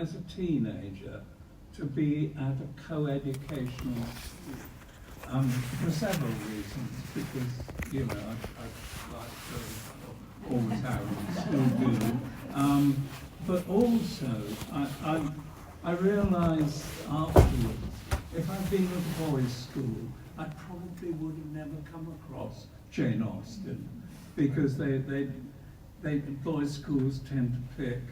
as a teenager to be at a co-educational school for several reasons, because, you know, I like to always have and still do. But also, I realised afterwards, if I'd been at a boys' school, I probably would have never come across Jane Austen, because boys' schools tend to pick,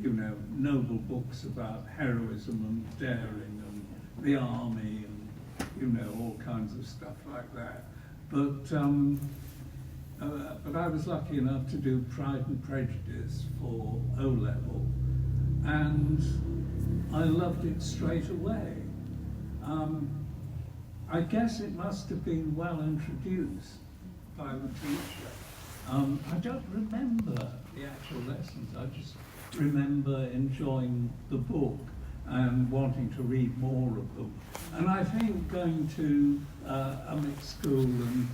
you know, noble books about heroism and daring and the army and, you know, all kinds of stuff like that. But I was lucky enough to do Pride and Prejudice for O-level, and I loved it straight away. I guess it must have been well introduced by the teacher. I don't remember the actual lessons, I just remember enjoying the book and wanting to read more of them. And I think going to a mixed school and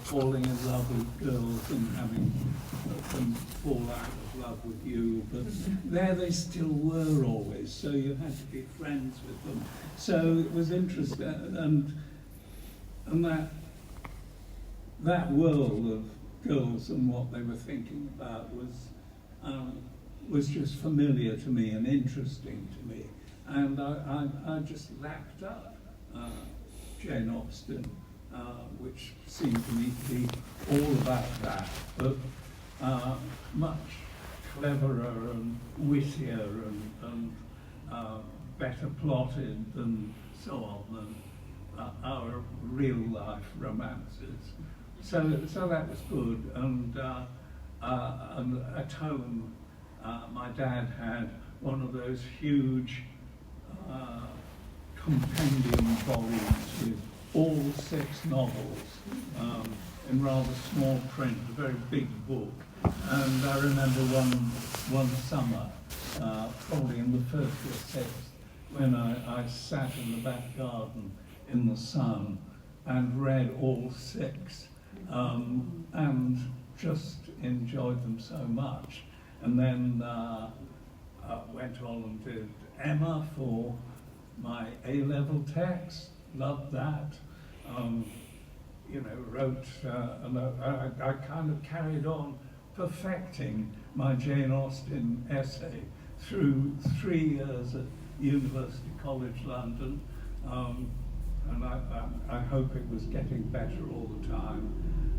falling in love with girls and having them fall out of love with you, but there they still were always, so you had to be friends with them. So it was interesting, and that world of girls and what they were thinking about was just familiar to me and interesting to me, and I just lapped up Jane Austen, which seemed to me to be all about that, but much cleverer and wittier and better plotted and so on than our real life romances. So that was good, and at home my dad had one of those huge compendium volumes with all 6 novels in rather small print, a very big book. And I remember one summer, probably in the 1st or 6th, when I sat in the back garden in the sun and read all 6, and just enjoyed them so much. And then went on and did Emma for my A-level text, loved that. You know, wrote, and I kind of carried on perfecting my Jane Austen essay through 3 years at University College London, and I hope it was getting better all the time.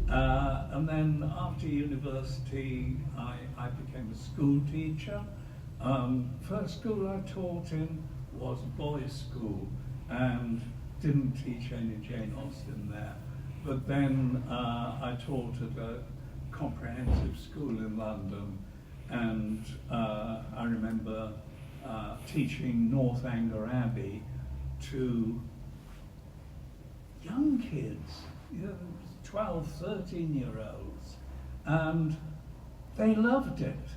And then after university, I became a school teacher. First school I taught in was a boys' school, and didn't teach any Jane Austen there. But then I taught at a comprehensive school in London, and I remember teaching Northanger Abbey to young kids, you know, 12, 13-year-olds, and they loved it.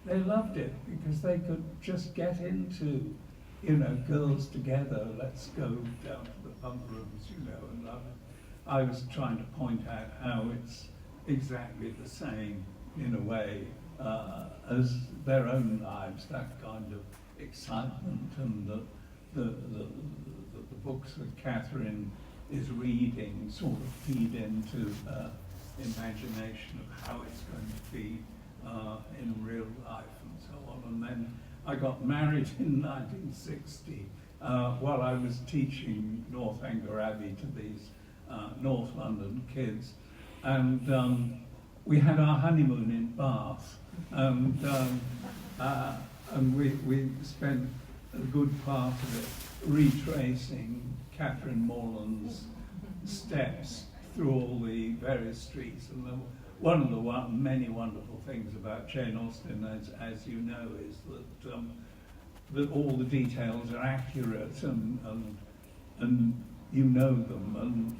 They loved it because they could just get into, you know, girls together, let's go down to the pump rooms, you know, and I was trying to point out how it's exactly the same, in a way, as their own lives, that kind of excitement, and the books that Catherine is reading sort of feed into her imagination of how it's going to be in real life and so on. And then I got married in 1960 while I was teaching Northanger Abbey to these North London kids, and we had our honeymoon in Bath, and we spent a good part of it retracing Catherine Morland's steps through all the various streets. And one of the many wonderful things about Jane Austen, as you know, is that all the details are accurate, and you know them, and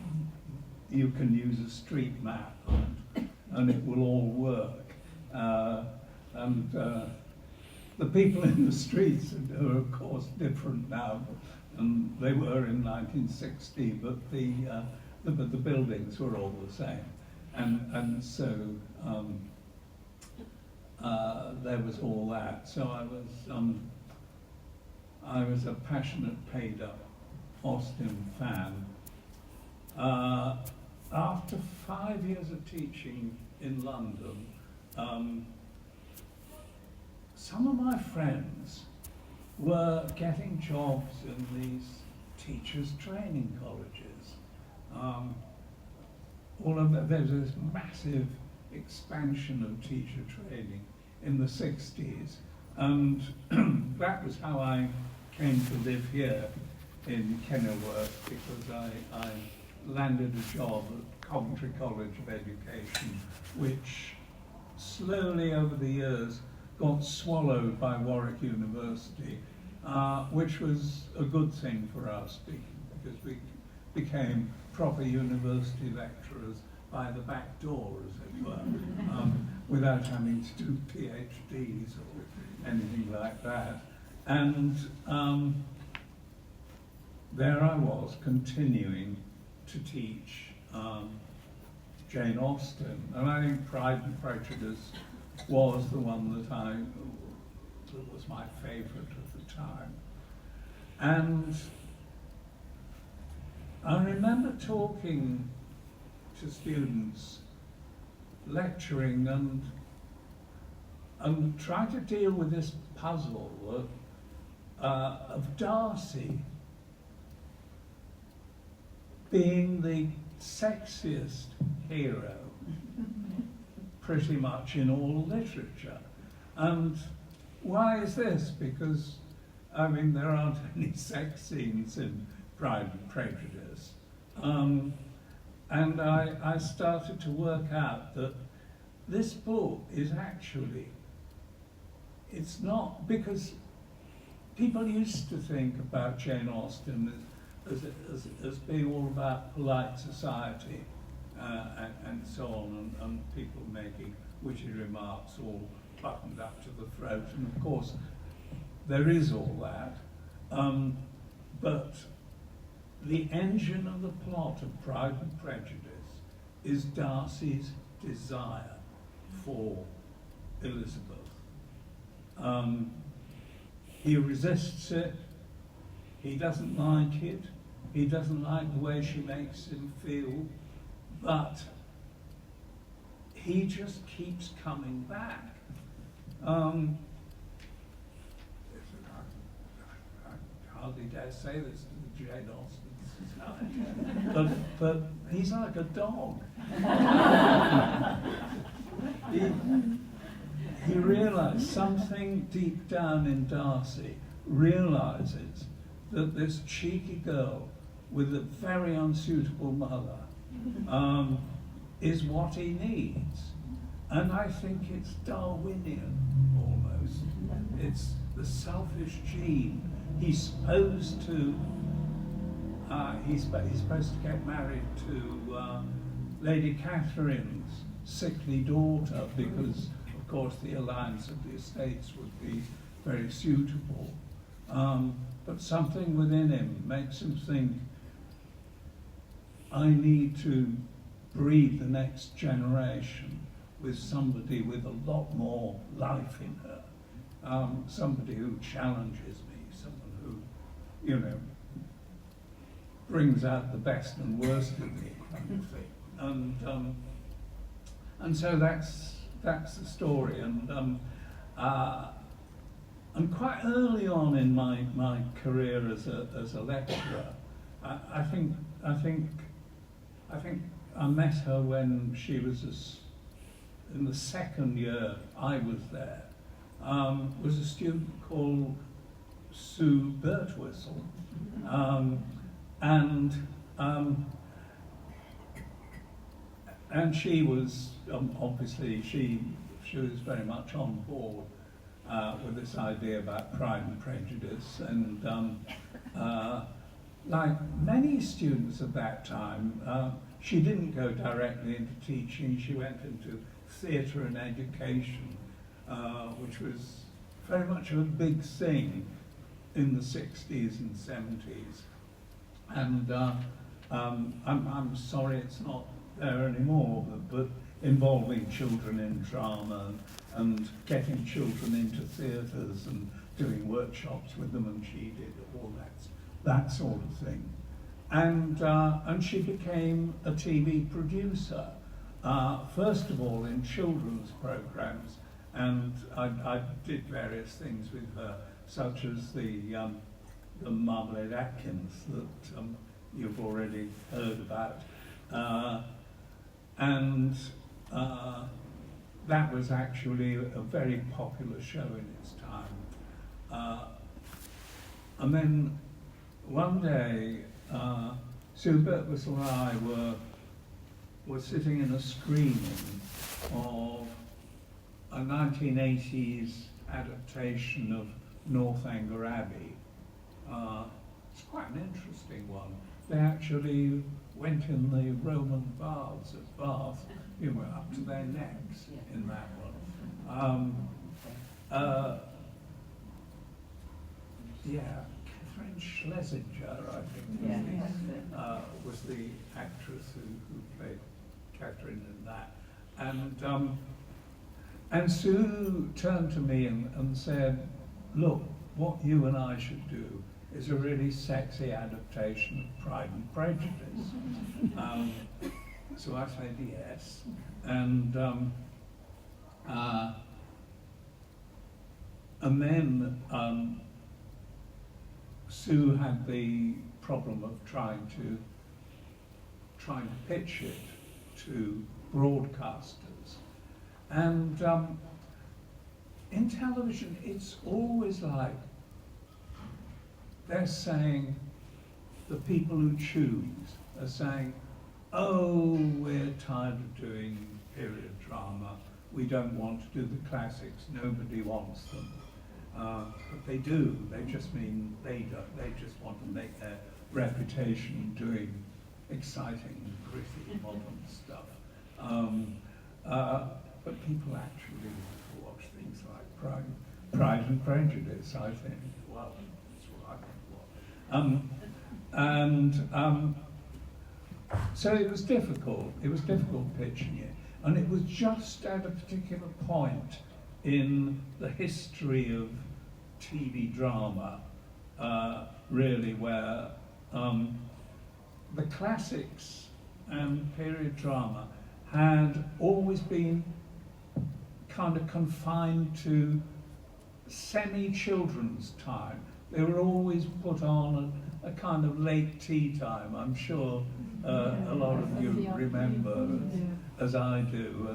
you can use a street map, and it will all work. And the people in the streets are of course different now than they were in 1960, but the buildings were all the same. And so there was all that. So I was a passionate, paid-up Austen fan. After 5 years of teaching in London, some of my friends were getting jobs in these teachers' training colleges. There was this massive expansion of teacher training in the 60s, and that was how I came to live here in Kenilworth, because I landed a job at Coventry College of Education, which slowly over the years got swallowed by Warwick University, which was a good thing for us because we became proper university lecturers by the back door, as it were, without having to do PhDs or anything like that. And there I was, continuing to teach Jane Austen, and I think Pride and Prejudice was the one that was my favourite at the time. And I remember talking to students, lecturing, and trying to deal with this puzzle of Darcy being the sexiest hero pretty much in all literature. And why is this? Because, I mean, there aren't any sex scenes in Pride and Prejudice. And I started to work out that this book is actually, it's not, because people used to think about Jane Austen as being all about polite society and so on, and people making witty remarks all buttoned up to the throat. And of course, there is all that. But the engine of the plot of Pride and Prejudice is Darcy's desire for Elizabeth. He resists it. He doesn't like it. He doesn't like the way she makes him feel, but he just keeps coming back. I hardly dare say this to the Jane Austen society, but he's like a dog. He realised something deep down in Darcy, realises that this cheeky girl with a very unsuitable mother is what he needs. And I think it's Darwinian, almost. It's the selfish gene. He's supposed to get married to Lady Catherine's sickly daughter, because, of course, the alliance of the estates would be very suitable. But something within him makes him think, I need to breed the next generation with somebody with a lot more life in her, somebody who challenges me, someone who, you know, brings out the best and worst in me, kind of thing. And so that's the story. And quite early on in my career as a lecturer, I think I met her when she was in the second year I was there. Was a student called Sue Birtwistle, and she was obviously she was very much on board with this idea about Pride and Prejudice, and like many students at that time, she didn't go directly into teaching. She went into theatre and education, which was very much a big thing in the 60s and 70s. And I'm sorry it's not there anymore, but involving children in drama and getting children into theatres and doing workshops with them, and she did all that sort of thing. And she became a TV producer, first of all in children's programmes, and I did various things with her, such as the Marmalade Atkins that you've already heard about. That was actually a very popular show in its time. And then one day, Sue Birtwistle and I were sitting in a screening of a 1980s adaptation of Northanger Abbey. It's quite an interesting one. They actually went in the Roman baths at Bath, up to their necks in that one. Catherine Schlesinger, I think, was the actress who played Catherine in that. And Sue turned to me and said, look, what you and I should do is a really sexy adaptation of Pride and Prejudice. So I said yes, and then Sue had the problem of trying to pitch it to broadcasters, and in television it's always like they're saying, the people who choose are saying, oh, we're tired of doing period drama, we don't want to do the classics, nobody wants them. But they do, they just mean they don't, they just want to make their reputation doing exciting, gritty, modern stuff. But people actually watch things like Pride and Prejudice, I think. Well, that's what I think. So it was difficult pitching it. And it was just at a particular point in the history of TV drama, really, where the classics and period drama had always been kind of confined to semi-children's time. They were always put on a kind of late tea time. I'm sure a lot of you remember, as I do,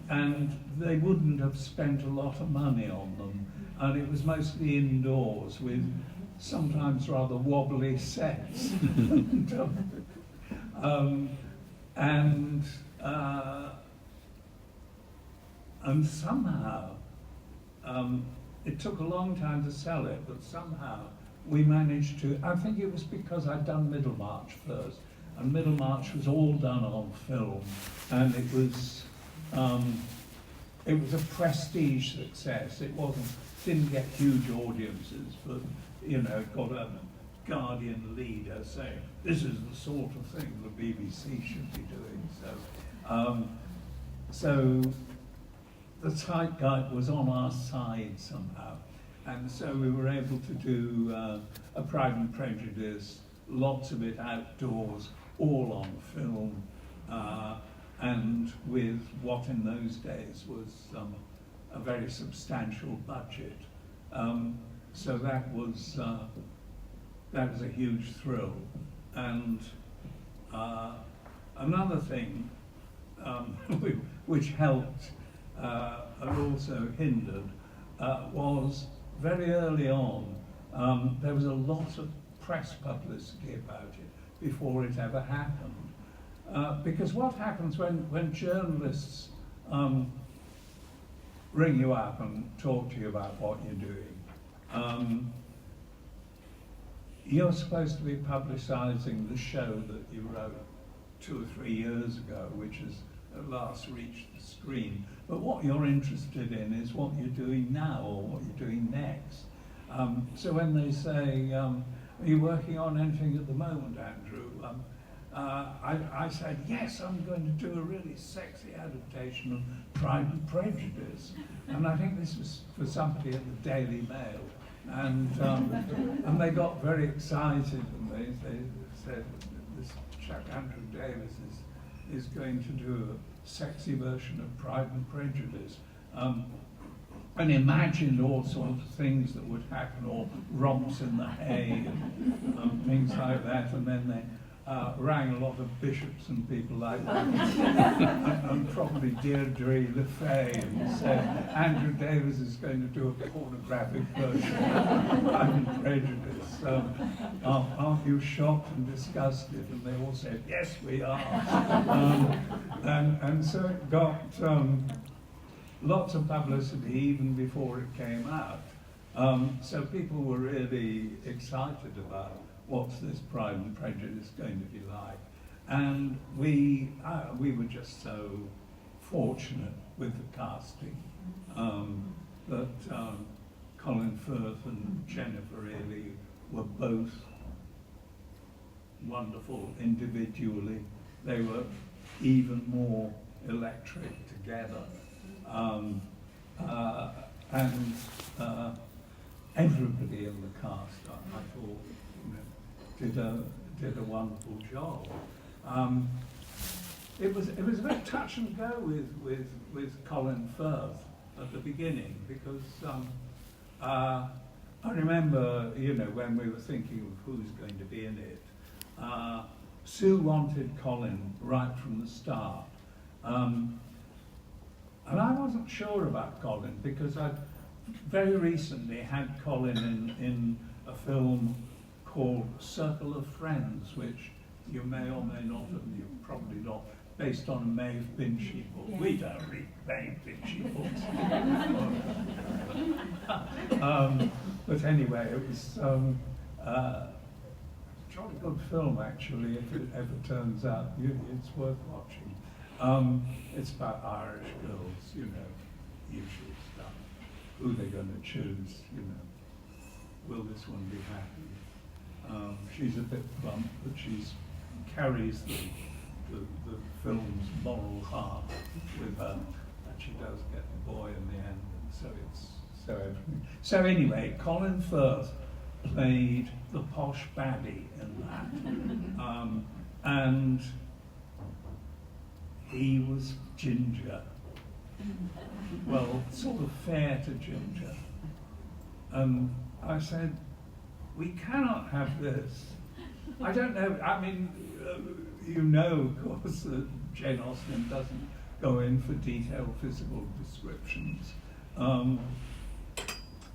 and they wouldn't have spent a lot of money on them, and it was mostly indoors with sometimes rather wobbly sets. And somehow, it took a long time to sell it, but somehow we managed to, I think it was because I'd done Middlemarch first, and Middlemarch was all done on film, and it was a prestige success. It didn't get huge audiences, but it got a Guardian leader saying, this is the sort of thing the BBC should be doing. So the zeitgeist was on our side somehow. And so we were able to do a Pride and Prejudice, lots of it outdoors, all on film, and with what in those days was a very substantial budget. So that was a huge thrill. And another thing which helped and also hindered was very early on, there was a lot of press publicity about it before it ever happened. Because what happens when journalists ring you up and talk to you about what you're doing, you're supposed to be publicising the show that you wrote 2 or 3 years ago, which has at last reached the screen. But what you're interested in is what you're doing now or what you're doing next. So when they say, are you working on anything at the moment, Andrew? I said, yes, I'm going to do a really sexy adaptation of Pride and Prejudice. And I think this was for somebody at the Daily Mail. And they got very excited, and they said, this chap, Andrew Davies, is going to do a sexy version of Pride and Prejudice. And imagined all sorts of things that would happen, or romps in the hay, and things like that. And then they rang a lot of bishops and people like that, and probably Deirdre LeFay, and said, Andrew Davies is going to do a pornographic version of Pride and Prejudice. Aren't you shocked and disgusted? And they all said, yes, we are. And so it got lots of publicity even before it came out. So people were really excited about what's this Pride and Prejudice going to be like. And we were just so fortunate with the casting that Colin Firth and Jennifer really were both wonderful individually. They were even more electric together. And everybody in the cast, I thought, did a wonderful job. It was a bit touch and go with Colin Firth at the beginning, because I remember, when we were thinking of who's going to be in it, Sue wanted Colin right from the start. And I wasn't sure about Colin, because I very recently had Colin in a film called Circle of Friends, which you may or may not have, you probably not, based on a Maeve Binchy book. Yeah. We don't read Maeve Binchy books. But anyway, it was a jolly good film, actually, if it ever turns out. It's worth watching. It's about Irish girls, usual stuff. Who they're going to choose, Will this one be happy? She's a bit blunt, but she carries the film's moral heart with her, and she does get the boy in the end, and so it's so everything. So anyway, Colin Firth played the posh baddie in that, and he was ginger, well, sort of fair to ginger, and I said, we cannot have this. I don't know, I mean, of course, that Jane Austen doesn't go in for detailed physical descriptions.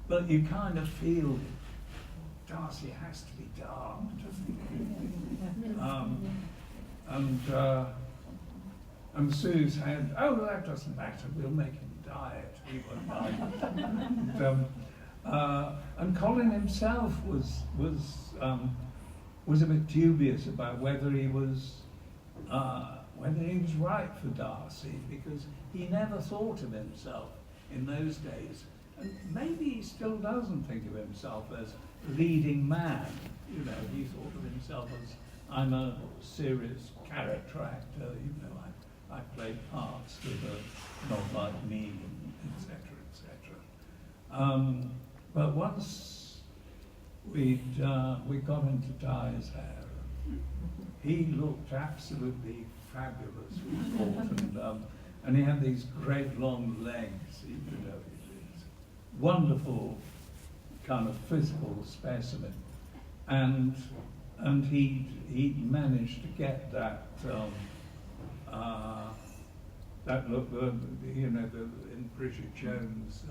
But you kind of feel Darcy has to be dark, doesn't he? And Sue said, oh, that doesn't matter, we'll make him diet, he won't mind. And Colin himself was a bit dubious about whether he was right for Darcy, because he never thought of himself in those days, and maybe he still doesn't think of himself as leading man. He thought of himself as, I'm a serious character actor. I play parts that are not like me, etc., etc. But once we got him to dye his hair, he looked absolutely fabulous, we thought, and he had these great long legs, his wonderful kind of physical specimen, and he managed to get that that look, in Bridget Jones.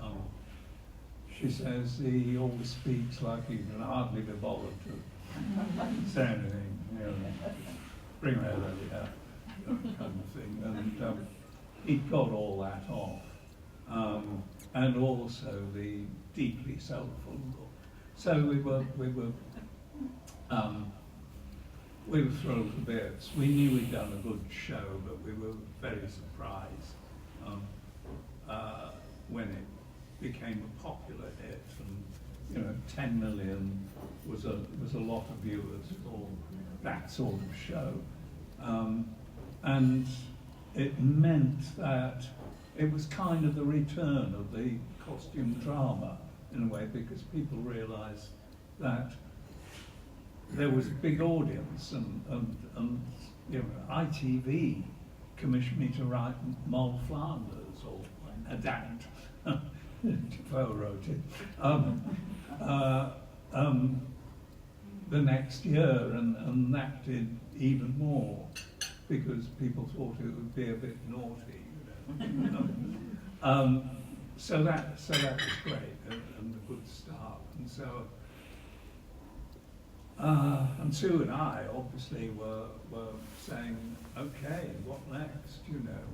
She says he always speaks like he can hardly be bothered to say anything, bring her over here, kind of thing. And he got all that off. And also the deeply soulful look. So we were thrilled to bits. We knew we'd done a good show, but we were very surprised when it became a popular hit, and 10 million was a lot of viewers for that sort of show. And it meant that it was kind of the return of the costume drama in a way, because people realised that there was a big audience, and you know, ITV commissioned me to write Moll Flanders or adapt. Defoe wrote it the next year, and that did even more because people thought it would be a bit naughty, you know. So that was great and a good start. And so and Sue and I obviously were saying, okay, what next, you know?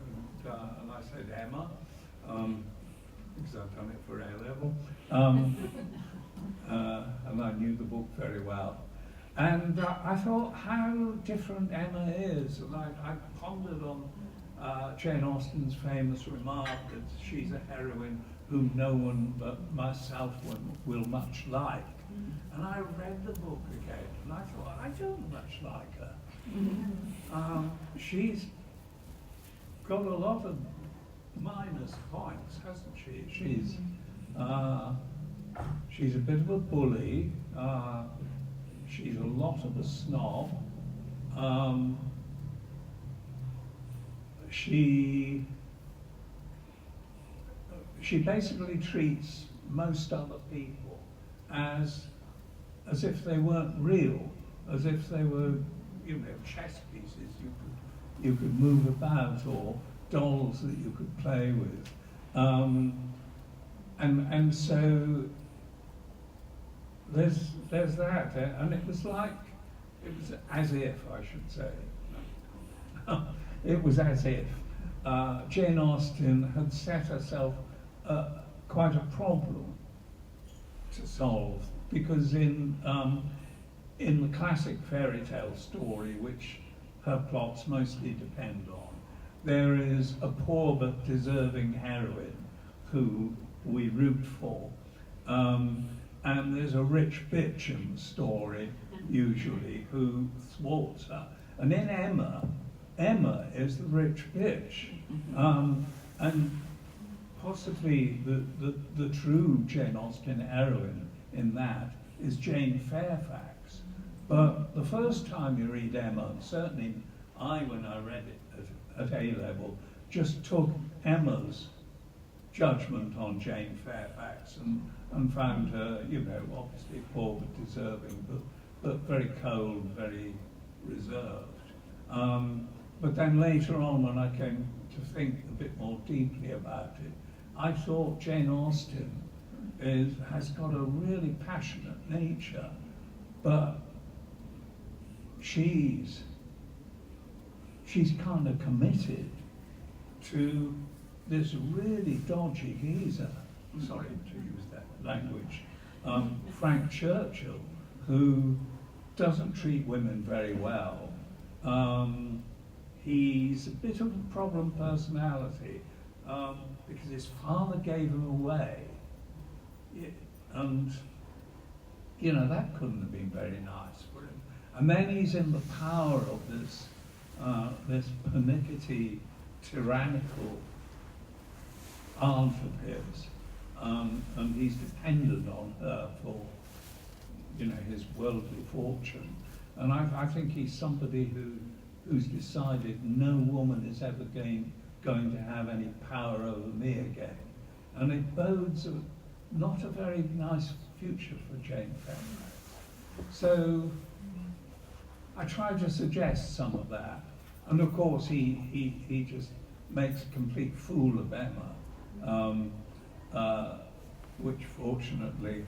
And I said Emma, because I've done it for A-level, and I knew the book very well. And I thought how different Emma is, and I pondered on Jane Austen's famous remark that she's a heroine whom no one but myself will much like. And I read the book again, and I thought, I don't much like her. She's got a lot of minus points, hasn't she? She's a bit of a bully. She's a lot of a snob. She basically treats most other people as if they weren't real, as if they were, you know, chess pieces you could move about, or dolls that you could play with, and so there's that, and it was as if, I should say, it was as if Jane Austen had set herself quite a problem to solve, because in the classic fairy tale story, which her plots mostly depend on, there is a poor but deserving heroine who we root for, and there's a rich bitch in the story, usually, who thwarts her. And in Emma is the rich bitch, and possibly the true Jane Austen heroine in that is Jane Fairfax. But the first time you read Emma, certainly when I read it at A-level, just took Emma's judgment on Jane Fairfax and found her, you know, obviously poor but deserving, but very cold, very reserved. But then later on, when I came to think a bit more deeply about it, I thought Jane Austen has got a really passionate nature, but she's kind of committed to this really dodgy geezer, sorry to use that language, Frank Churchill, who doesn't treat women very well. He's a bit of a problem personality, because his father gave him away, and you know, that couldn't have been very nice for him. And then he's in the power of this pernickety, tyrannical aunt of his, and he's dependent on her for, you know, his worldly fortune. And I think he's somebody who's decided no woman is ever going to have any power over me again. And it bodes not a very nice future for Jane Fairfax. So I tried to suggest some of that. And of course he just makes a complete fool of Emma, which fortunately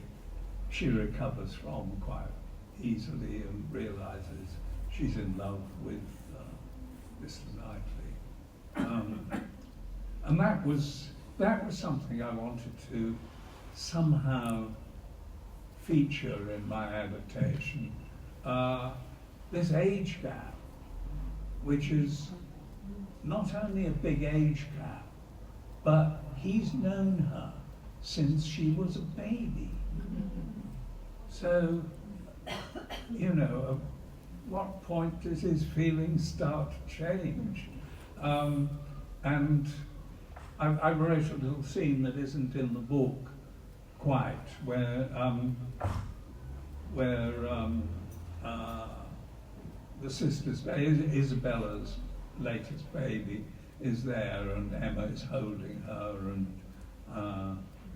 she recovers from quite easily and realizes she's in love with Mr. Knightley. And that was something I wanted to somehow feature in my adaptation. This age gap, which is not only a big age gap, but he's known her since she was a baby. So, you know, what point does his feelings start to change? And I wrote a little scene that isn't in the book quite, where the sister's, Isabella's latest baby is there, and Emma is holding her,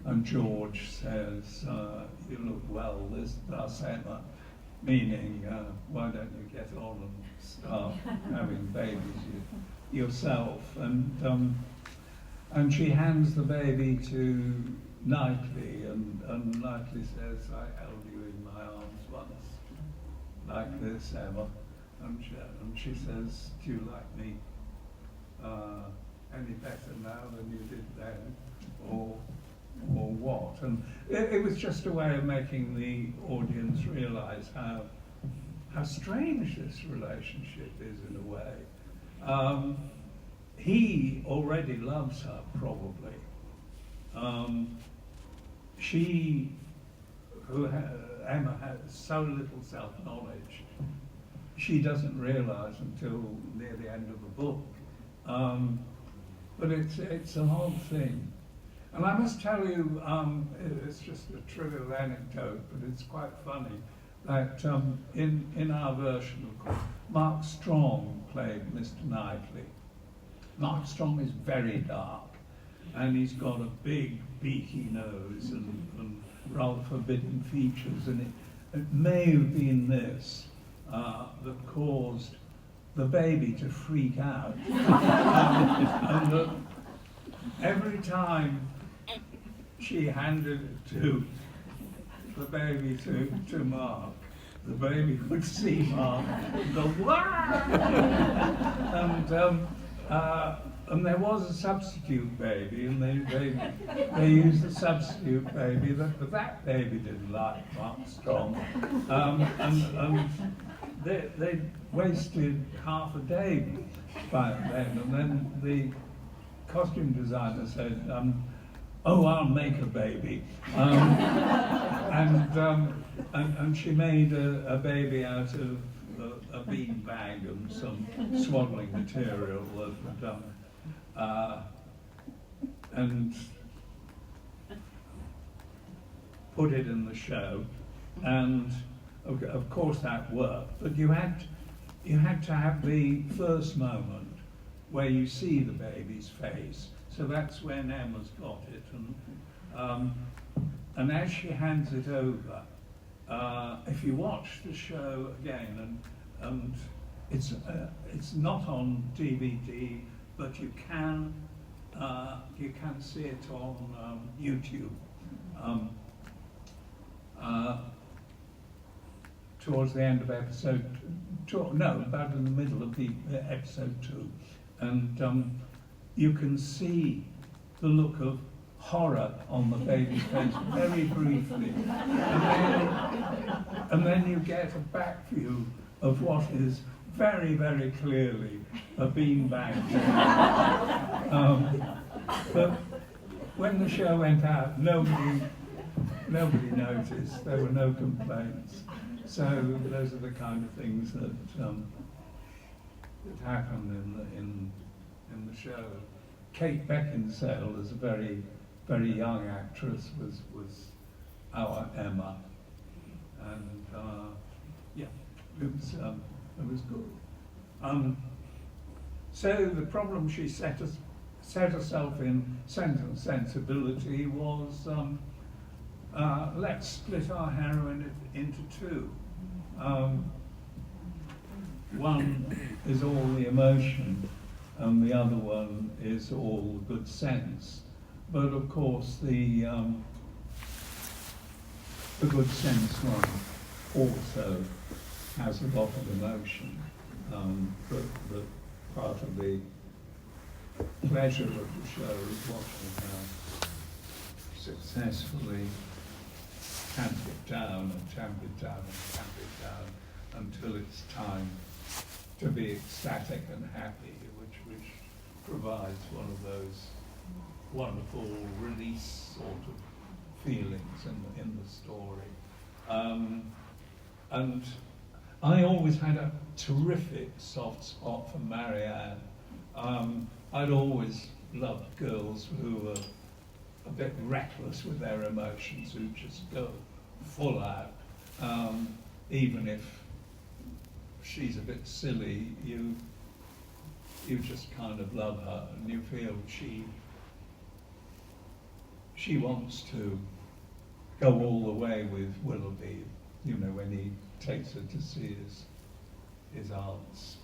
and George says, "You look well thus, Emma," meaning, why don't you get on and start having babies yourself? And she hands the baby to Knightley, and Knightley says, "I held you in my arms once, like this, Emma." And she says, "Do you like me any better now than you did then, or what?" And it was just a way of making the audience realise how strange this relationship is in a way. He already loves her, probably. Emma has so little self-knowledge, she doesn't realise until near the end of the book. But it's an odd thing. And I must tell you, it's just a trivial anecdote, but it's quite funny, that in our version, of course, Mark Strong played Mr. Knightley. Mark Strong is very dark, and he's got a big, beaky nose and rather forbidding features, and it may have been this that caused the baby to freak out. And every time she handed the baby to Mark, the baby would see Mark and go, "Wah!" And there was a substitute baby, and they used the substitute baby, but that baby didn't like Mark Strong. And they wasted half a day by then, and then the costume designer said, "Oh, I'll make a baby." And she made a baby out of a bean bag and some swaddling material, and put it in the show. And of course that worked, but you had to have the first moment where you see the baby's face. So that's when Emma's got it, and as she hands it over, if you watch the show again, and it's not on DVD, but you can see it on YouTube. Towards the end of episode about in the middle of the episode 2, and you can see the look of horror on the baby's face very briefly, and then you get a back view of what is very, very clearly a beanbag. But when the show went out, nobody noticed. There were no complaints. So those are the kind of things that happened in the show. Kate Beckinsale, as a very, very young actress, was our Emma, and it was good. So the problem she set herself in, Sense and Sensibility, was let's split our heroine into two. One is all the emotion, and the other one is all the good sense. But of course, the good sense one also has a lot of emotion. But part of the pleasure of the show is watching her successfully tamp it down and tamp it down and tamp it down until it's time to be ecstatic and happy, which provides one of those wonderful release sort of feelings in the story. And I always had a terrific soft spot for Marianne. I'd always loved girls who were a bit reckless with their emotions, who just go full out. Even if she's a bit silly, you just kind of love her, and you feel she wants to go all the way with Willoughby, you know, when he takes her to see his aunt's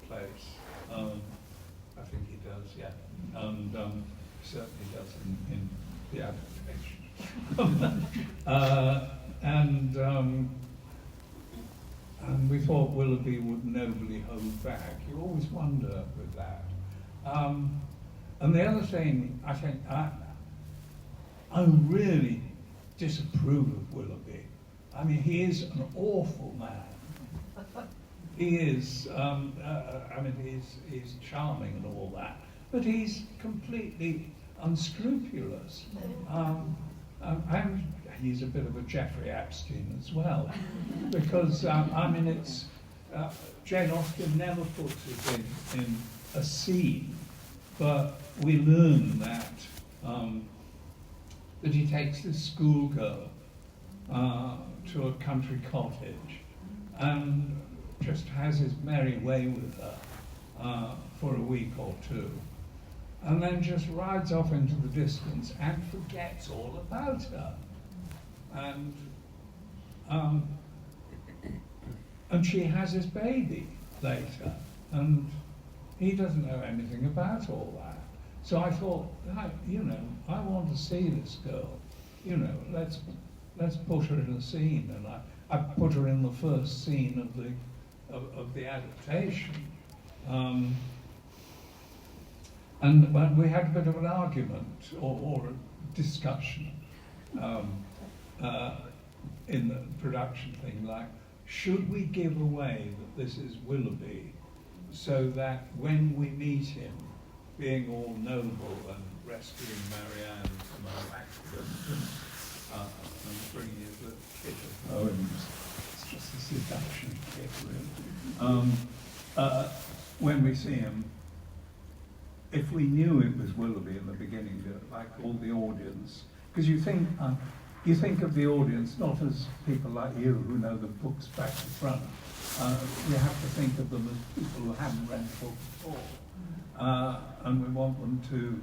place. I think he does, yeah. And certainly does in the adaptation. And we thought Willoughby would nobly hold back. You always wonder with that. And the other thing, I think, I really disapprove of Willoughby. I mean, he is an awful man. He is, I mean, he's charming and all that, but he's completely unscrupulous. And he's a bit of a Jeffrey Epstein as well, because, I mean, it's, Jane Austen never puts it in a scene, but we learn that he takes this schoolgirl to a country cottage and just has his merry way with her for a week or two, and then just rides off into the distance and forgets all about her. And she has his baby later, and he doesn't know anything about all that. So I thought, you know, I want to see this girl. You know, let's put her in a scene, and I put her in the first scene of the adaptation. And we had a bit of an argument or a discussion in the production thing, like, should we give away that this is Willoughby, so that when we meet him, being all noble and rescuing Marianne from an accident and bringing his little kit of poems, it's just a seduction kit, really. When we see him, if we knew it was Willoughby in the beginning, like all the audience, because you think of the audience not as people like you who know the books back to front. You have to think of them as people who haven't read the book before. And we want them to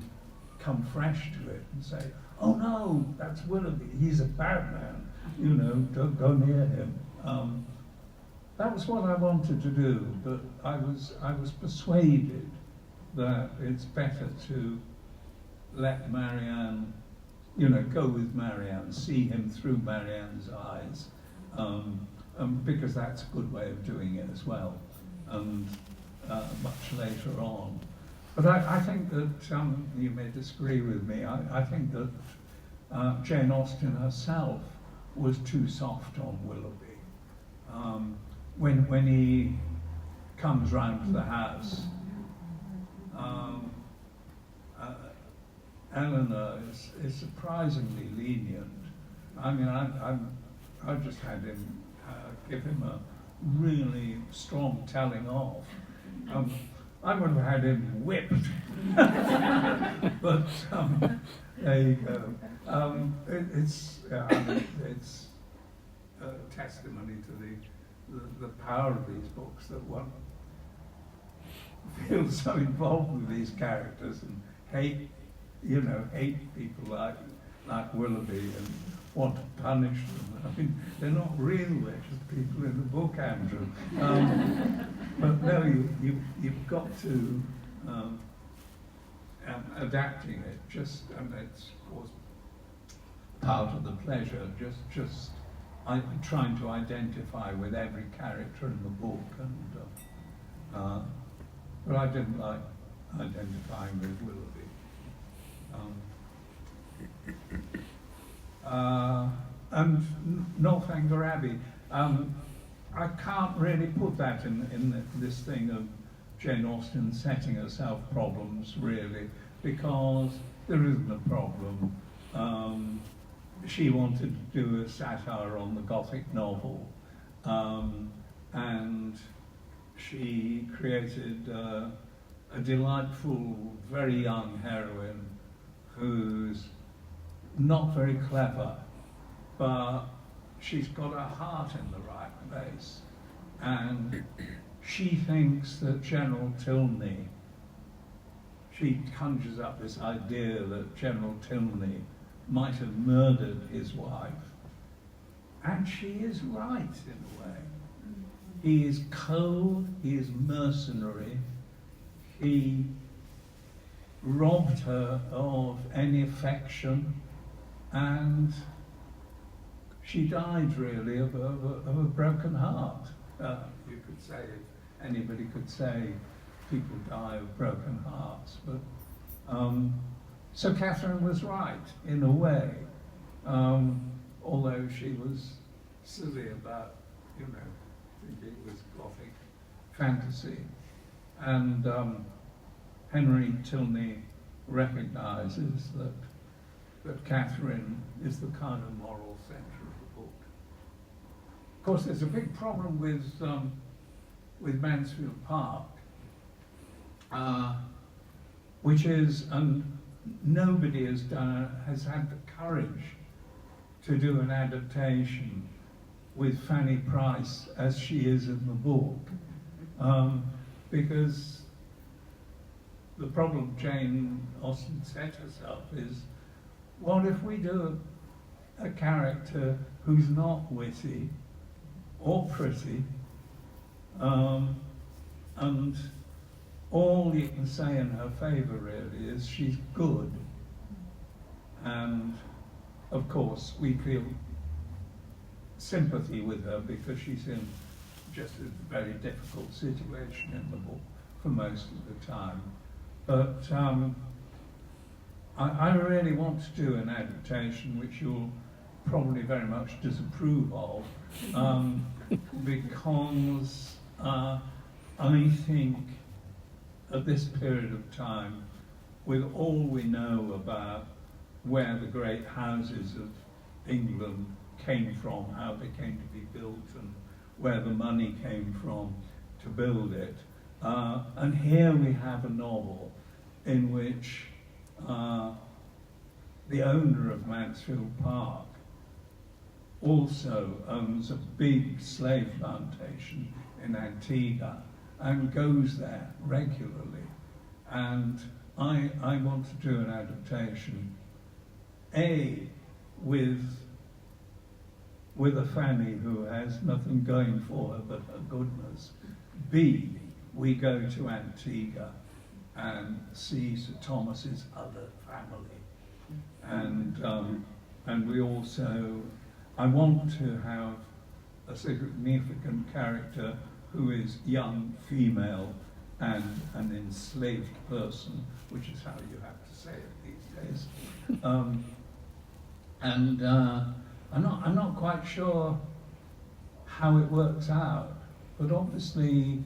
come fresh to it and say, oh no, that's Willoughby, he's a bad man, you know, don't go near him. That was what I wanted to do, but I was persuaded that it's better to let Marianne, you know, go with Marianne, see him through Marianne's eyes, because that's a good way of doing it as well, and much later on. But I think that, you may disagree with me, I think that Jane Austen herself was too soft on Willoughby. When he comes round to the house, Eleanor is surprisingly lenient. I mean, I just had him give him a really strong telling off. I would have had him whipped, but there you go. It's a testimony to the power of these books, that one feels so involved with these characters and hate people like Willoughby and want to punish them. I mean, they're not real, they're just people in the book, Andrew. But no, you've got to adapting it. Just, and it's of course part of the pleasure. Just trying to identify with every character in the book, and but I didn't like identifying with Willoughby. And Northanger Abbey, I can't really put that in this thing of Jane Austen setting herself problems, really, because there isn't a problem. She wanted to do a satire on the Gothic novel, and she created a delightful, very young heroine who's not very clever, but she's got her heart in the right place, and she thinks that General Tilney, she conjures up this idea that General Tilney might have murdered his wife, and she is right in a way. He is cold, he is mercenary, he robbed her of any affection, and she died really of a broken heart. You could say, if anybody could say, people die of broken hearts, but so Catherine was right in a way, although she was silly about, thinking it was Gothic fantasy. And Henry Tilney recognises that Catherine is the kind of moral centre of the book. Of course, there's a big problem with Mansfield Park, which is, and nobody has had the courage to do an adaptation with Fanny Price as she is in the book, because the problem Jane Austen set herself is, what if we do a character who's not witty or pretty, and all you can say in her favour really is she's good, and of course we feel sympathy with her because she's in just a very difficult situation in the book for most of the time. But I really want to do an adaptation which you'll probably very much disapprove of, because I think at this period of time, with all we know about where the great houses of England came from, how they came to be built, and where the money came from to build it, and here we have a novel in which the owner of Mansfield Park also owns a big slave plantation in Antigua and goes there regularly. And I want to do an adaptation, A, with a Fanny who has nothing going for her but her goodness. B, we go to Antigua and see Sir Thomas's other family. And we also, I want to have a significant character who is young, female, and an enslaved person, which is how you have to say it these days. I'm not quite sure how it works out, but obviously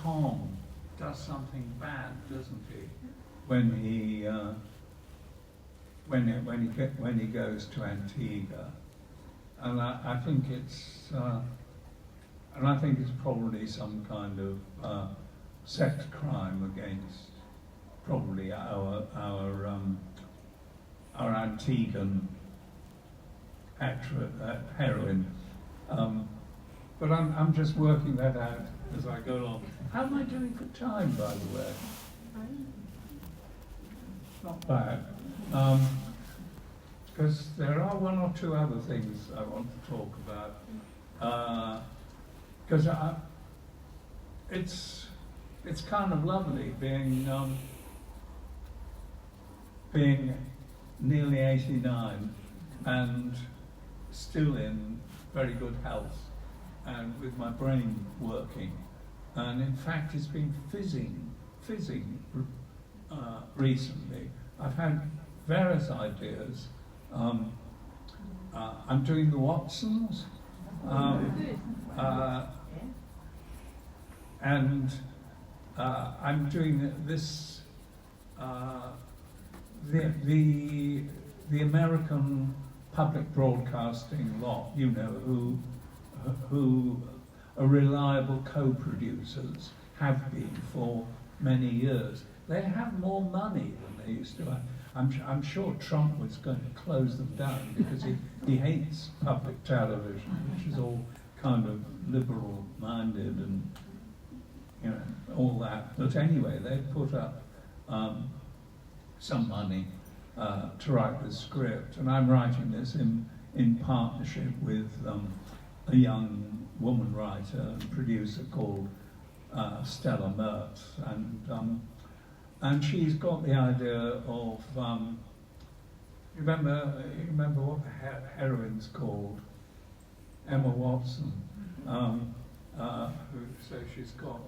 Tom does something bad, doesn't he, when he goes to Antigua, and I think it's probably some kind of sex crime against probably our Antiguan heroine. But I'm just working that out as I go along. How am I doing for time, by the way? Not bad. Because there are one or two other things I want to talk about. Because it's kind of lovely being nearly 89 and still in very good health and with my brain working. And in fact, it's been fizzing recently. I've had various ideas. I'm doing the Watsons, and I'm doing this, the American public broadcasting lot, who are reliable co-producers, have been for many years. They have more money than they used to have. I'm sure Trump was going to close them down because he hates public television, which is all kind of liberal-minded and all that. But anyway, they put up some money to write the script, and I'm writing this in partnership with a young woman writer and producer called Stella Mertz, and she's got the idea of you remember what the heroine's called? Emma Watson. So she's got.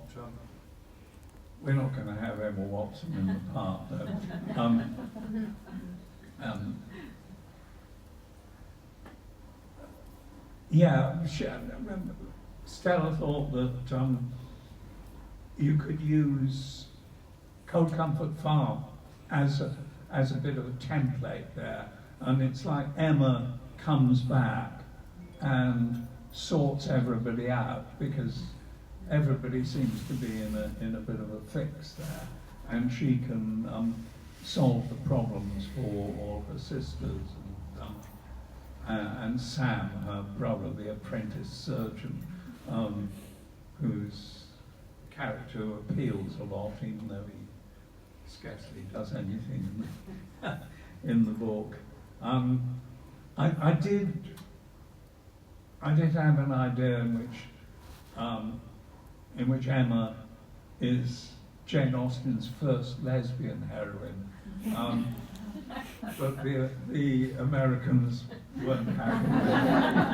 We're not going to have Emma Watson in the part, though. Stella thought that you could use Cold Comfort Farm as a bit of a template there, and it's like Emma comes back and sorts everybody out because everybody seems to be in a bit of a fix there, and she can solve the problems for all her sisters, and Sam, her brother, the apprentice surgeon, whose character appeals a lot, even though he scarcely does anything in the book. I did have an idea in which Emma is Jane Austen's first lesbian heroine, but the Americans weren't happy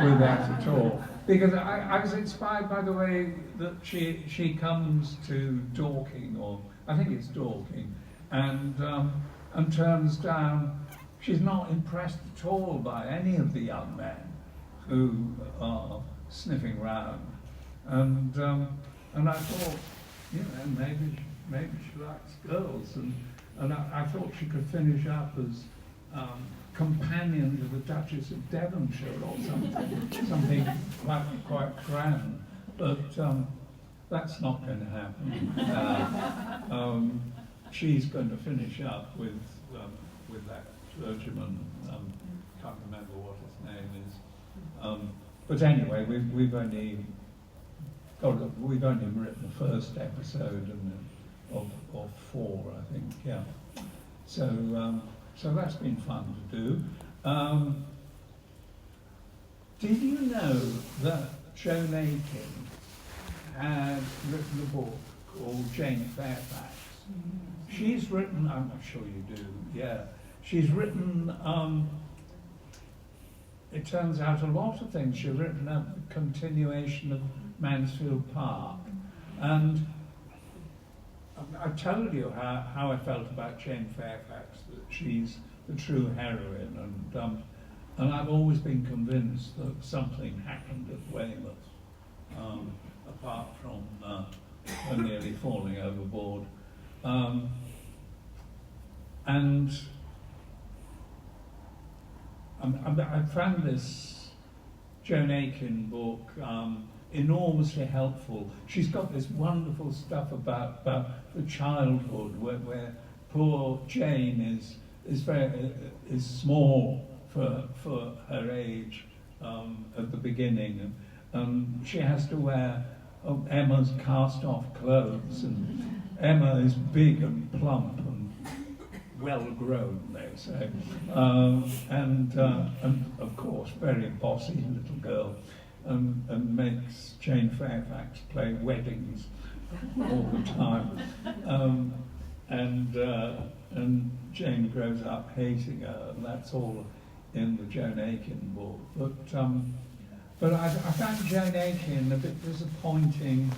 with that at all. Because I was inspired by the way that she comes to Dorking, or I think it's Dorking, and turns down. She's not impressed at all by any of the young men who are sniffing round, and I thought, maybe she likes girls, and I thought she could finish up as companion to the Duchess of Devonshire or something quite grand, but that's not going to happen. She's going to finish up with that clergyman. Can't remember what his name is. But anyway, we've only written the first episode of 4, I think. Yeah. So that's been fun to do. Did you know that Joan Aiken had written a book called Jane Fairfax? She's written, I'm sure you do, yeah. She's written, it turns out, a lot of things. She's written a continuation of Mansfield Park. And I told you how I felt about Jane Fairfax, that she's the true heroine, and I've always been convinced that something happened at Weymouth, apart from her nearly falling overboard. And I found this Joan Aiken book enormously helpful. She's got this wonderful stuff about the childhood where poor Jane is small for her age at the beginning, and she has to wear Emma's cast-off clothes, and Emma is big and plump and well-grown, they say, and of course very bossy little girl, and makes Jane Fairfax play weddings all the time, and Jane grows up hating her, and that's all in the Joan Aiken book. But I found Joan Aiken a bit disappointing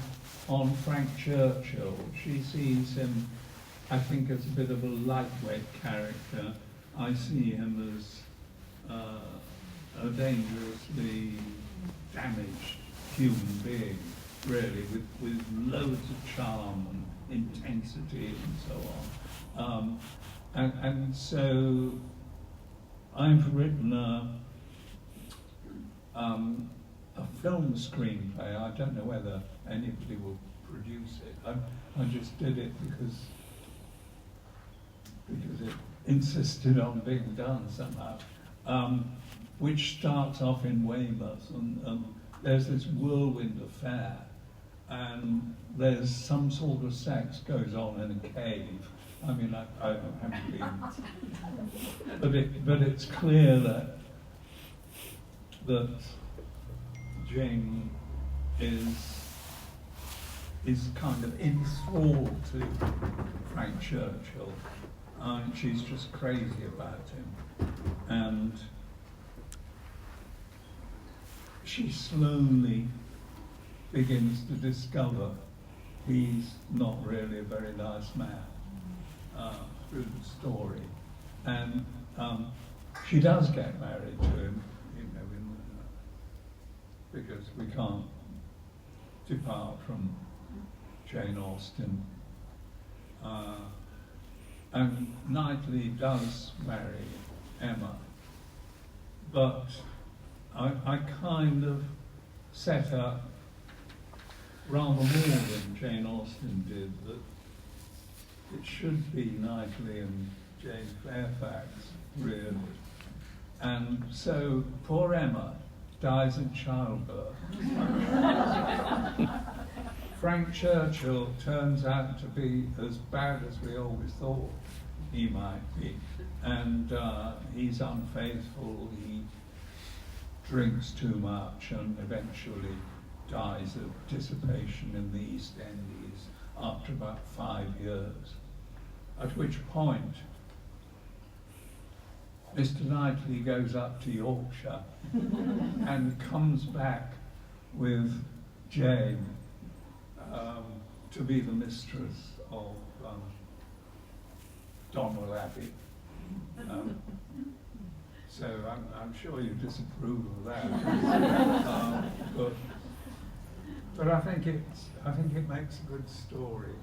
on Frank Churchill. She sees him, I think, as a bit of a lightweight character. I see him as a dangerously damaged human being, really, with loads of charm and intensity and so on. And so I've written a a film screenplay. I don't know whether anybody will produce it. I just did it because it insisted on being done somehow, which starts off in Weymouth, and there's this whirlwind affair, and there's some sort of sex goes on in a cave. I mean, I haven't been, but it's clear that Jane is kind of enthralled to Frank Churchill, and she's just crazy about him, and she slowly begins to discover he's not really a very nice man through the story, and she does get married to him, because we can't depart from Jane Austen. And Knightley does marry Emma, but I kind of set up rather more than Jane Austen did, that it should be Knightley and Jane Fairfax, really. And so poor Emma dies in childbirth. Frank Churchill turns out to be as bad as we always thought he might be, and he's unfaithful, he drinks too much, and eventually dies of dissipation in the East Indies after about 5 years, at which point Mr. Knightley goes up to Yorkshire and comes back with Jane to be the mistress of Donwell Abbey. So I'm sure you disapprove of that. But I think it makes a good story.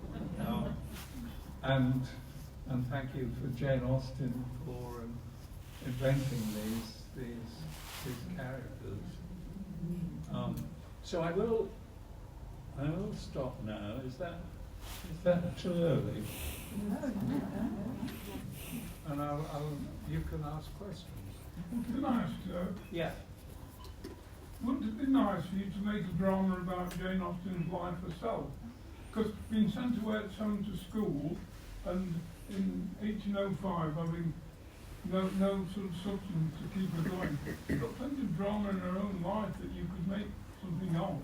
And thank you for Jane Austen for inventing these characters. So I will stop now. Is that too early? No. And you can ask questions. Can I ask, Yeah. wouldn't it be nice for you to make a drama about Jane Austen's life herself? Because being sent away at 7 to school, and in 1805 having no sort of substance to keep her going, you've got plenty of drama in her own life that you could make something of.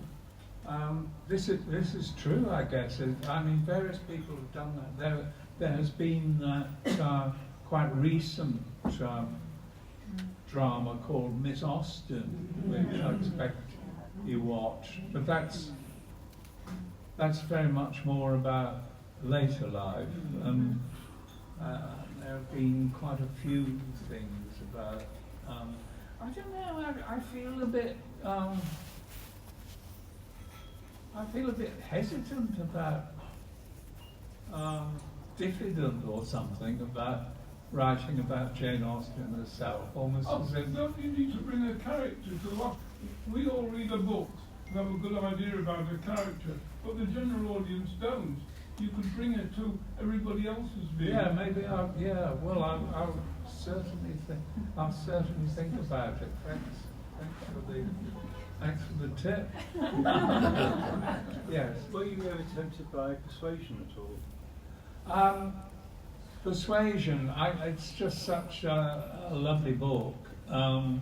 This is true, I guess. I mean, various people have done that. There has been that quite recent drama called Miss Austen, which I expect you watch. But that's very much more about later life. And there have been quite a few things about. I don't know. I feel a bit. I feel a bit hesitant about, diffident or something about writing about Jane Austen herself. Almost as if. Don't you need to bring a character to life? We all read a book and have a good idea about a character, but the general audience don't. You could bring it to everybody else's view. Yeah, maybe. I'll certainly think about it. Thanks for the tip. Yes. Were you ever tempted by Persuasion at all? Persuasion. It's just such a lovely book, and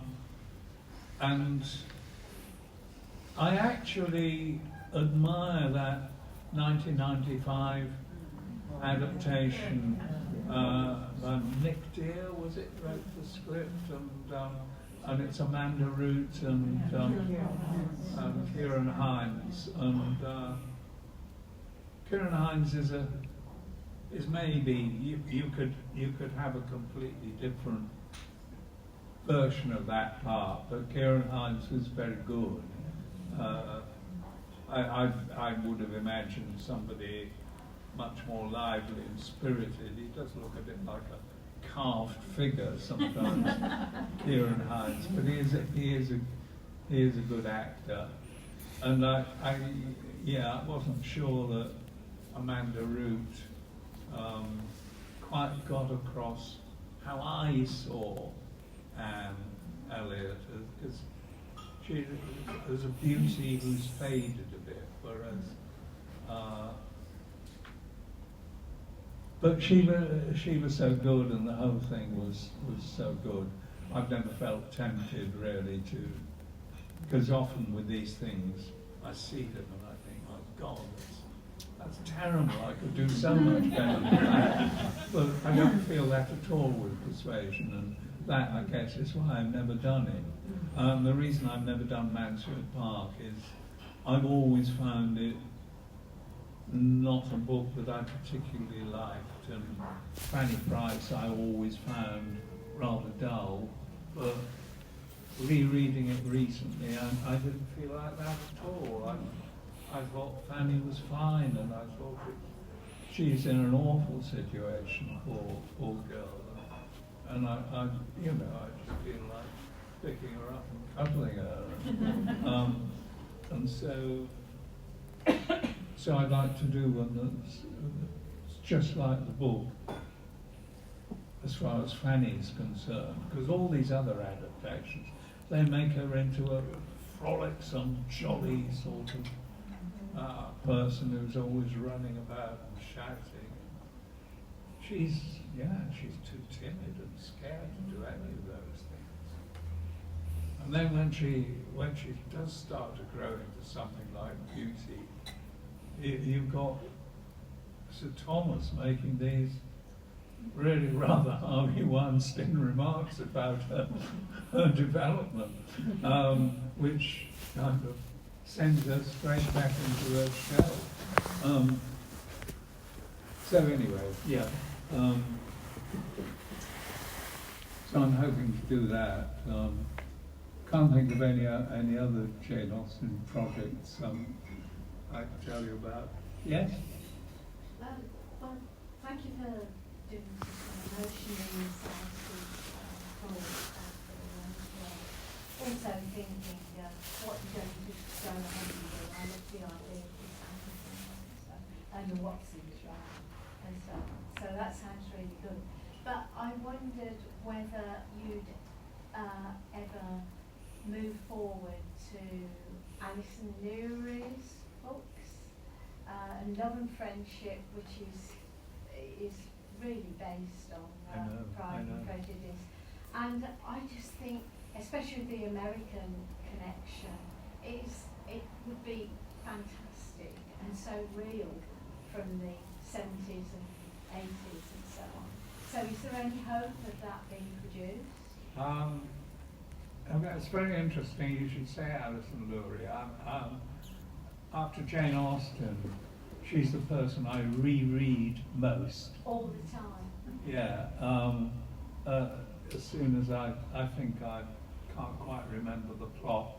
I actually admire that 1995 adaptation. Nick Dear, was it, wrote the script, and it's Amanda Root and Kieran Hines, and Kieran Hines is maybe you could have a completely different version of that part, but Kieran Hines was very good. I would have imagined somebody much more lively and spirited. He does look a bit like a carved figure sometimes, Kieran Hines, but he is he is a good actor. And I wasn't sure that Amanda Root quite got across how I saw Anne Elliot, because she was a beauty who's faded a bit, whereas but she was so good, and the whole thing was so good. I've never felt tempted really to, because often with these things I see them and I think, my God, that's terrible. I could do so much better than that. But I don't feel that at all with Persuasion, and that, I guess, is why I've never done it. The reason I've never done Mansfield Park is I've always found it not a book that I particularly liked, and Fanny Price I always found rather dull, but rereading it recently I didn't feel like that at all. I thought Fanny was fine, and I thought she's in an awful situation, poor girl, and I just feel like picking her up and cuddling her, and so I'd like to do one that's just like the book as far as Fanny's concerned, because all these other adaptations, they make her into a frolicsome, jolly sort of person who's always running about and shouting. She's too timid and scared to do any of those things. And then when she does start to grow into something like beauty, you've got Sir Thomas making these really rather Harvey Weinstein remarks about her development, which kind of sends her straight back into her shell. So anyway, yeah. So I'm hoping to do that. Can't think of any other Jane Austen projects I can tell you about. Yes? Well, thank you for doing some emotionally sound also thinking what you're going to go ahead and do. I love the idea of this and the Watson's right and so on. So that sounds really good. But I wondered whether you'd ever move forward to Alison Lury's books, and Love and Friendship, which is really based on Pride and Prejudice. And I just think, especially with the American connection, it would be fantastic and so real from the 70s and 80s and so on. So is there any hope of that being produced? It's very interesting you should say Alison Lurie. After Jane Austen, she's the person I reread most. All the time? Yeah. As soon as I think I can't quite remember the plot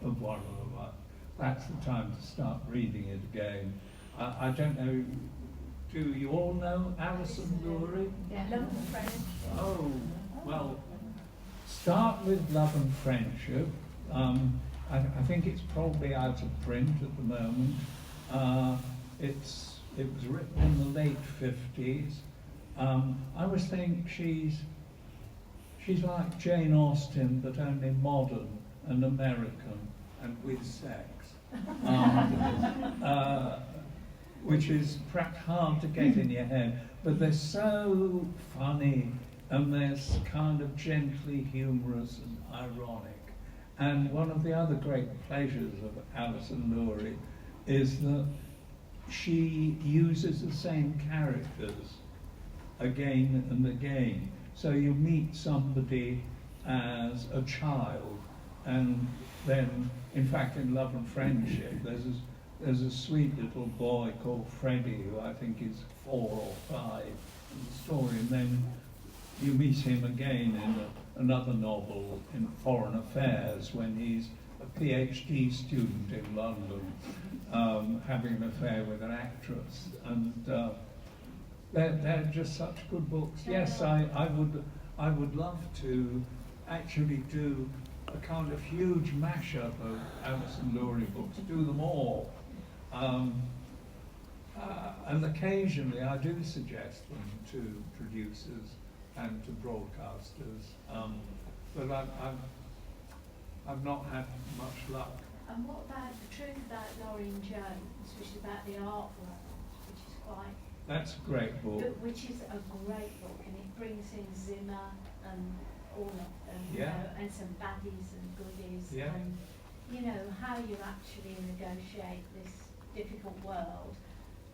of one of them, that's the time to start reading it again. I don't know, do you all know Alison Lurie? Yeah, Love and Friendship. Oh, well, start with Love and Friendship. I think it's probably out of print at the moment. It was written in the late 50s. I always think she's like Jane Austen, but only modern and American and with sex, which is perhaps hard to get in your head, but they're so funny and they're kind of gently humorous and ironic. And one of the other great pleasures of Alison Lurie is that she uses the same characters again and again. So you meet somebody as a child, and then, in fact, in Love and Friendship, there's a sweet little boy called Freddie, who I think is 4 or 5 in the story, and then you meet him again in another novel, in Foreign Affairs, when he's a PhD student in London, having an affair with an actress, and they're just such good books. Yes, I would love to actually do a a kind of huge mashup of Alison Lurie books, do them all. And occasionally I do suggest them to producers and to broadcasters, but I've not had much luck. And what about The Truth About Laurie Jones, which is about the art world, which is quite... That's a great book. Which is a great book, and it brings in Zimmer and all of them, you Yeah. know, and some baddies and goodies, Yeah. and you know how you actually negotiate this difficult world.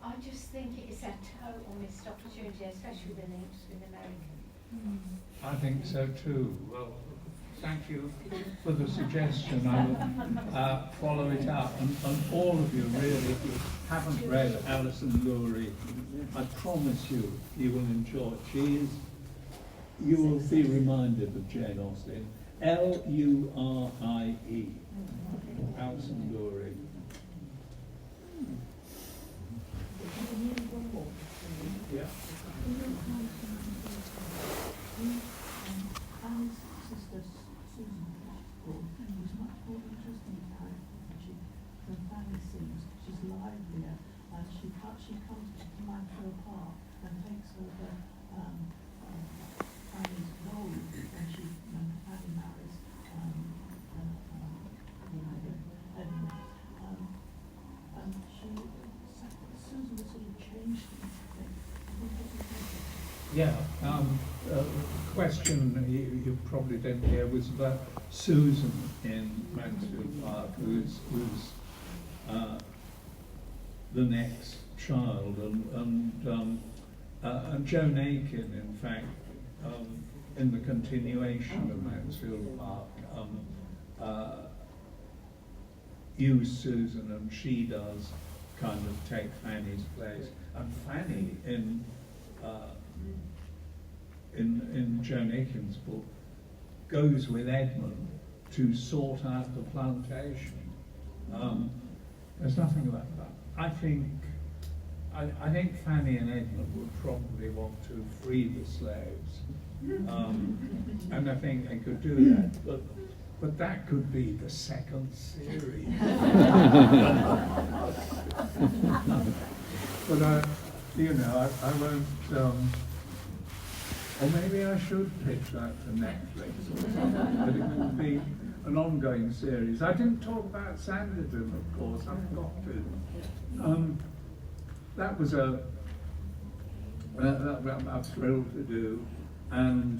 I just think it is a total missed opportunity, especially with Americans. I think so too. Well, thank you for the suggestion. I will follow it up. And all of you, really, if you haven't read Alison Lurie, I promise you, you will enjoy it. You will be reminded of Jane Austen. Lurie. Alison Lurie. Yeah. Anne's sister Susan Blackpool was much more interesting character than Fanny seems. She's livelier, and she comes to Mantua Park and takes over Fanny's role when Fanny marries Edmund. And Susan was sort of changed. Yeah. Question you probably didn't hear was about Susan in Mansfield Park, who's the next child, and Joan Aiken, in fact, in the continuation of Mansfield Park, used Susan, and she does kind of take Fanny's place, and Fanny in Joan Aiken's book goes with Edmund to sort out the plantation. There's nothing about that. I think Fanny and Edmund would probably want to free the slaves, and I think they could do that. But that could be the second series. But I won't. Or maybe I should pitch that to Netflix or something, but it would be an ongoing series. I didn't talk about Sanditon, of course, I've got to. That was that I'm thrilled to do, and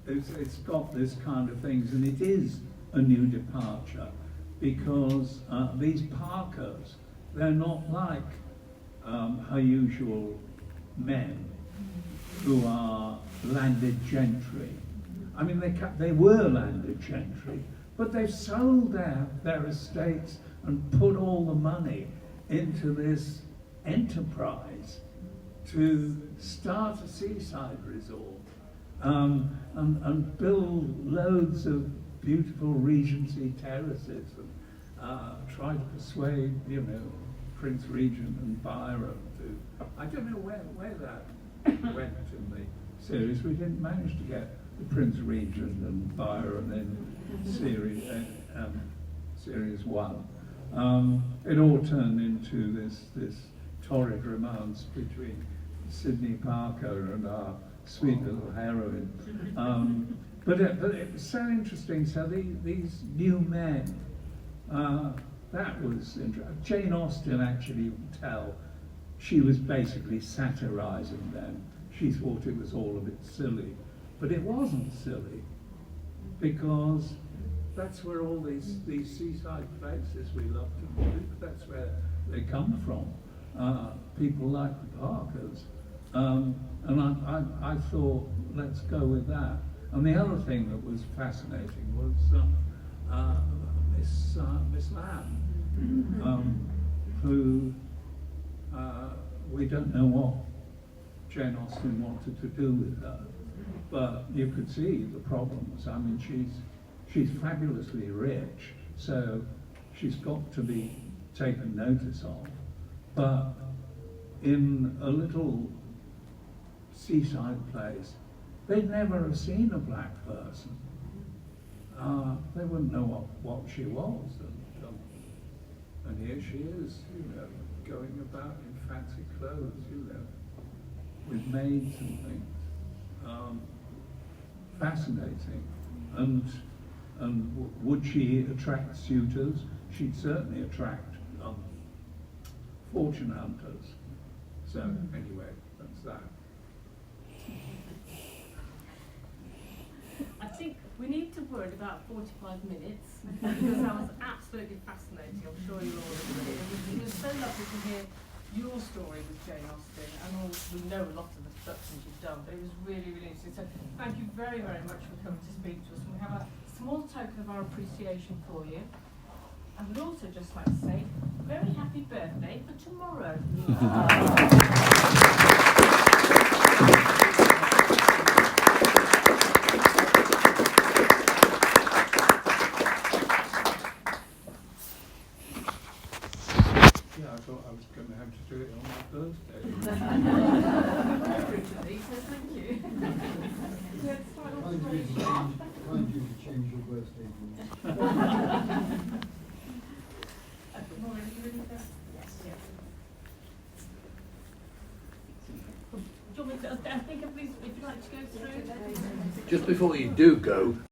it's got this kind of things, and it is a new departure, because these Parkers, they're not like her usual men who are landed gentry. I mean, they were landed gentry, but they've sold their estates and put all the money into this enterprise to start a seaside resort and build loads of beautiful Regency terraces and try to persuade, Prince Regent and Byron to. I don't know where that went in the series. We didn't manage to get the Prince Regent and Byron in series 1. It all turned into this torrid romance between Sidney Parker and our sweet little heroine. But it was so interesting. So these new men, that was interesting. Jane Austen actually, you can tell, she was basically satirising them. She thought it was all a bit silly. But it wasn't silly, because that's where all these seaside places we love to do, that's where they come from. People like the Parkers. And I thought, let's go with that. And the other thing that was fascinating was Miss Lamb, who we don't know what Jane Austen wanted to do with her, but you could see the problems. I mean, she's fabulously rich, so she's got to be taken notice of. But in a little seaside place, they'd never have seen a black person. they wouldn't know what she was. And here she is, you know, going about in fancy clothes, you know, with maids and things. Fascinating. And would she attract suitors? She'd certainly attract fortune hunters. So anyway, that's that. I think we need to word about 45 minutes because that was absolutely fascinating. I'm sure you all agree. It was so lovely to hear your story with Jane Austen, and we know a lot of the productions you've done, but it was really, really interesting. So thank you very, very much for coming to speak to us. And we have a small token of our appreciation for you. I would also just like to say, very happy birthday for tomorrow. Yeah, I thought I was going to have to do it on my birthday. Originally, so thank you. Yes, final Find you to change your birthday rules. Maureen, are you ready for that? Yes. Do you want me to, I think if you'd like to go through. Just before you do go,